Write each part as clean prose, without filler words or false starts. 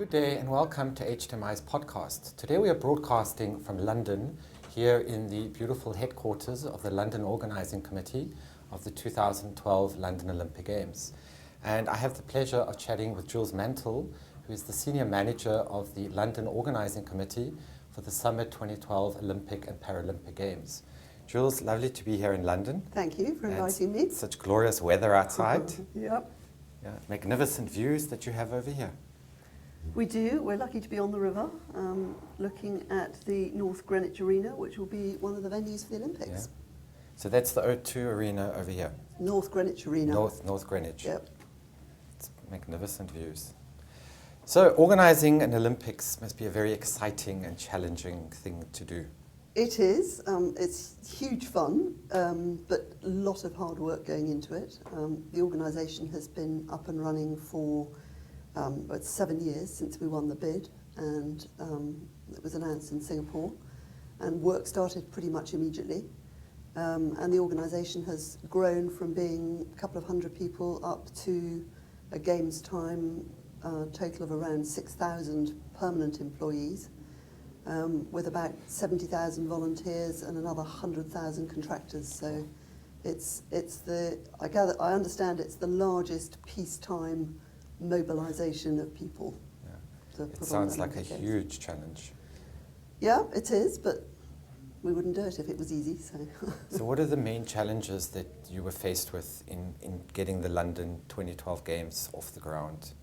Good day and welcome to HTMi's podcast. Today we are broadcasting from London, here in the beautiful headquarters of the London Organising Committee of the 2012 London Olympic Games. And I have the pleasure of chatting with Jules Mantle, who is the Senior Manager of the London Organising Committee for the Summer 2012 Olympic and Paralympic Games. Jules, lovely to be here in London. Thank you for inviting me. Such glorious weather outside. Yep. Yeah, magnificent views that you have over here. We do. We're lucky to be on the river, looking at the North Greenwich Arena, which will be one of the venues for the Olympics. Yeah. So that's the O2 Arena over here. North Greenwich Arena. North Greenwich. Yep. It's magnificent views. So organising an Olympics must be a very exciting and challenging thing to do. It is. It's huge fun, but a lot of hard work going into it. The organisation has been up and running for it's 7 years since we won the bid, and it was announced in Singapore, and work started pretty much immediately. And the organisation has grown from being a couple of hundred people up to a games time total of around 6,000 permanent employees, with about 70,000 volunteers and another 100,000 contractors. So I understand it's the largest peacetime mobilisation of people. Yeah. It sounds like a huge challenge. Yeah, it is, but we wouldn't do it if it was easy. So what are the main challenges that you were faced with in getting the London 2012 Games off the ground?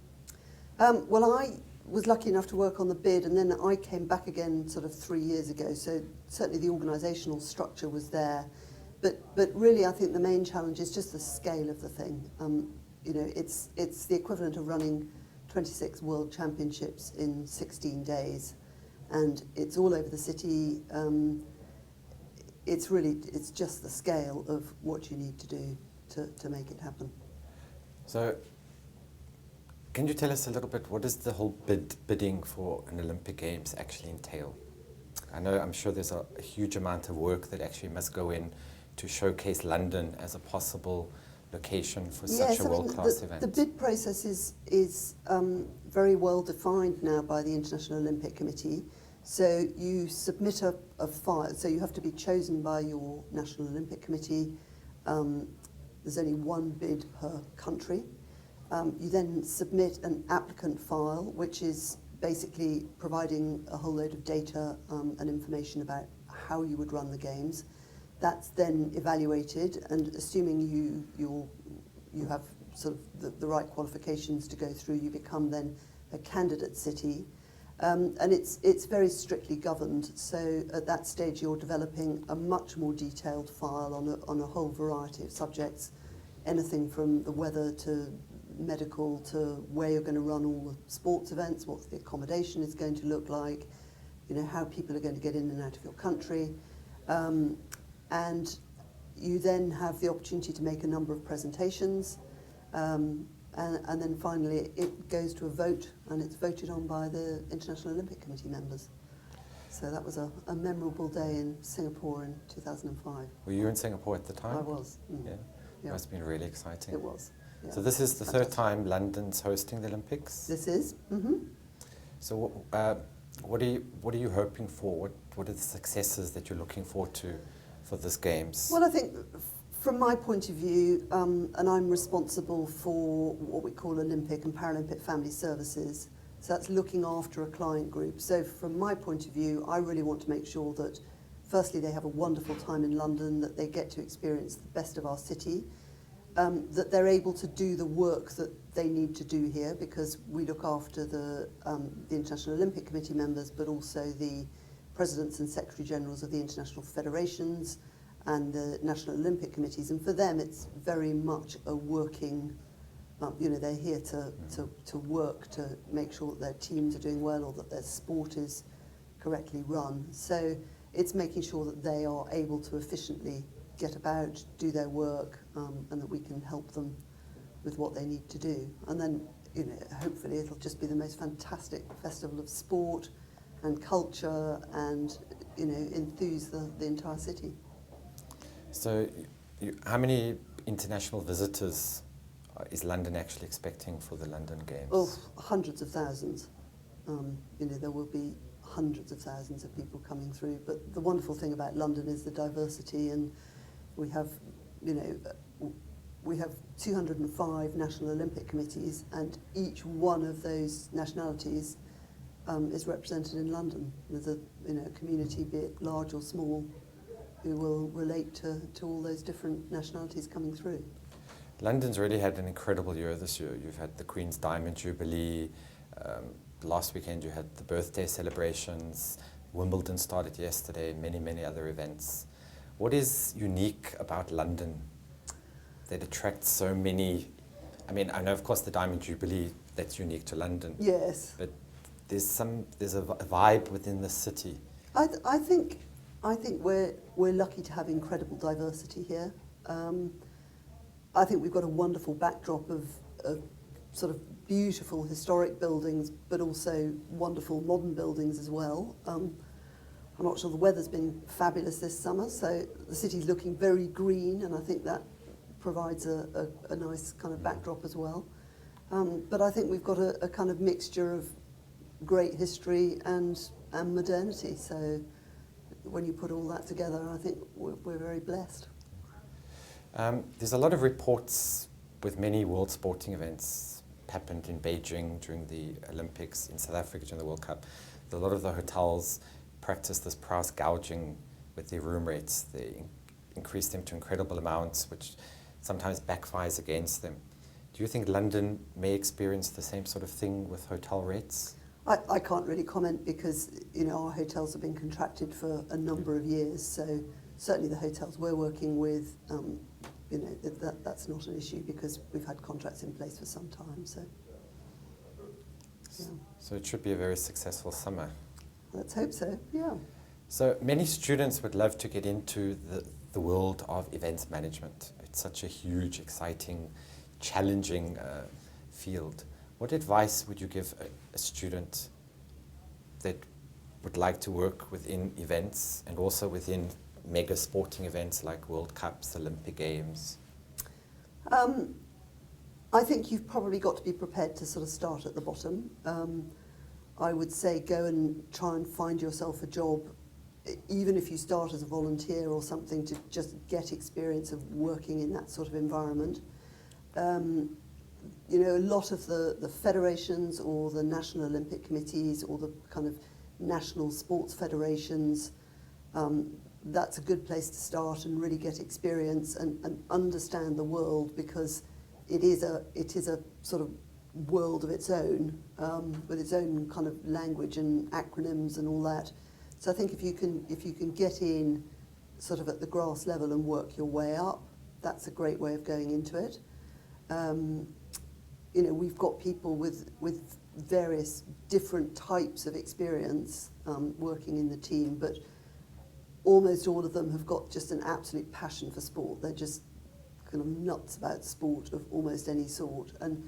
Well, I was lucky enough to work on the bid, and then I came back again sort of 3 years ago, so certainly the organisational structure was there. But really I think the main challenge is just the scale of the thing. You know, it's the equivalent of running 26 World Championships in 16 days, and it's all over the city. It's just the scale of what you need to do to make it happen. So, can you tell us a little bit, what does the whole bidding for an Olympic Games actually entail? I'm sure there's a huge amount of work that actually must go in to showcase London as a possible location for such a world-class event. The bid process is very well defined now by the International Olympic Committee. So you submit a file, so you have to be chosen by your National Olympic Committee. There's only one bid per country. You then submit an applicant file, which is basically providing a whole load of data and information about how you would run the games. That's then evaluated, and assuming you have sort of the right qualifications to go through, you become then a candidate city. And it's very strictly governed, so at that stage you're developing a much more detailed file on a whole variety of subjects, anything from the weather to medical to where you're going to run all the sports events, what the accommodation is going to look like, you know, how people are going to get in and out of your country. And you then have the opportunity to make a number of presentations, and then finally it goes to a vote, and it's voted on by the International Olympic Committee members. So that was a memorable day in Singapore in 2005. Were you in Singapore at the time? I was. Yeah. Yeah. Must have been really exciting. It was. Yeah. So this is the third time London's hosting the Olympics? This is. Mm-hmm. So what are you hoping for? What are the successes that you're looking forward to for this Games? Well, I think from my point of view, and I'm responsible for what we call Olympic and Paralympic Family Services, so that's looking after a client group. So from my point of view, I really want to make sure that firstly they have a wonderful time in London, that they get to experience the best of our city, that they're able to do the work that they need to do here, because we look after the International Olympic Committee members, but also the Presidents and Secretary Generals of the international federations and the National Olympic Committees, and for them it's very much a working, you know, they're here to work to make sure that their teams are doing well or that their sport is correctly run. So it's making sure that they are able to efficiently get about, do their work, and that we can help them with what they need to do. And then, you know, hopefully it'll just be the most fantastic festival of sport and culture, and, you know, enthuse the entire city. So how many international visitors is London actually expecting for the London Games? Oh, hundreds of thousands. There will be hundreds of thousands of people coming through. But the wonderful thing about London is the diversity, and we have 205 national Olympic committees, and each one of those nationalities is represented in London. There's a community, be it large or small, who will relate to all those different nationalities coming through. London's really had an incredible year this year. You've had the Queen's Diamond Jubilee. Last weekend you had the birthday celebrations. Wimbledon started yesterday, many other events. What is unique about London that attracts so many? I mean, I know of course the Diamond Jubilee, that's unique to London. Yes. But there's a vibe within the city. I think we're lucky to have incredible diversity here. I think we've got a wonderful backdrop of sort of beautiful historic buildings, but also wonderful modern buildings as well. I'm not sure, the weather's been fabulous this summer, so the city's looking very green, and I think that provides a nice kind of backdrop as well. But I think we've got a kind of mixture of great history and modernity, so when you put all that together, I think we're very blessed. There's a lot of reports with many world sporting events happened in Beijing during the Olympics, in South Africa during the World Cup. A lot of the hotels practice this price gouging with their room rates. They increase them to incredible amounts, which sometimes backfires against them. Do you think London may experience the same sort of thing with hotel rates? I can't really comment because our hotels have been contracted for a number of years, so certainly the hotels we're working with, that's not an issue because we've had contracts in place for some time. So, yeah. So it should be a very successful summer. Let's hope so. Yeah. So many students would love to get into the world of events management. It's such a huge, exciting, challenging field. What advice would you give a student that would like to work within events and also within mega sporting events like World Cups, Olympic Games? I think you've probably got to be prepared to sort of start at the bottom. I would say go and try and find yourself a job, even if you start as a volunteer or something, to just get experience of working in that sort of environment. A lot of the federations or the National Olympic Committees or the kind of national sports federations, that's a good place to start and really get experience and understand the world, because it is a sort of world of its own, with its own kind of language and acronyms and all that. So I think if you can get in sort of at the grass level and work your way up, that's a great way of going into it. We've got people with various different types of experience working in the team, but almost all of them have got just an absolute passion for sport. They're just kind of nuts about sport of almost any sort, and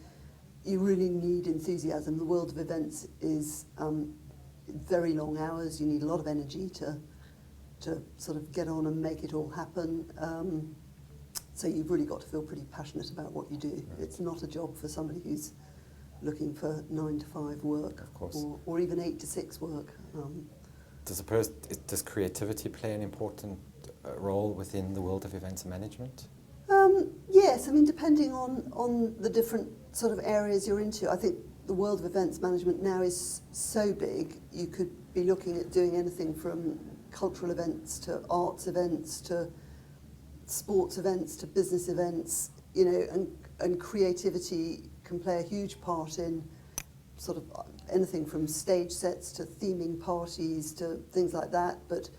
you really need enthusiasm. The world of events is very long hours. You need a lot of energy to sort of get on and make it all happen. So you've really got to feel pretty passionate about what you do. Right. It's not a job for somebody who's looking for 9 to 5 work, of course, or even 8 to 6 work. Does creativity play an important role within the world of events management? Yes, I mean, depending on the different sort of areas you're into. I think the world of events management now is so big, you could be looking at doing anything from cultural events to arts events to sports events to business events, and creativity can play a huge part in sort of anything from stage sets to theming parties to things like that. But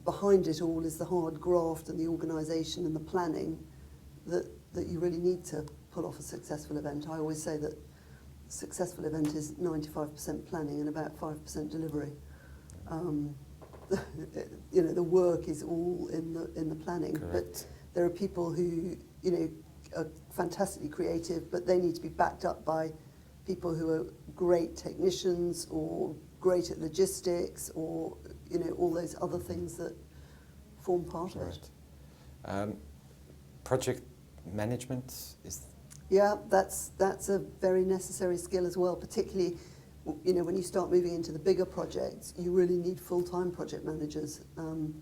behind it all is the hard graft and the organisation and the planning that you really need to pull off a successful event. I always say that a successful event is 95% planning and about 5% delivery. The work is all in the planning. Correct. But there are people who are fantastically creative, but they need to be backed up by people who are great technicians or great at logistics or all those other things that form part of it. Project management is... Yeah, that's a very necessary skill as well, particularly you know, when you start moving into the bigger projects, you really need full-time project managers, and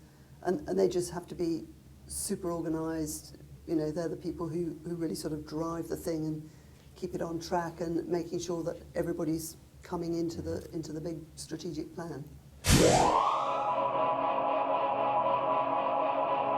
they just have to be super organised. You know, they're the people who really sort of drive the thing and keep it on track and making sure that everybody's coming into the big strategic plan.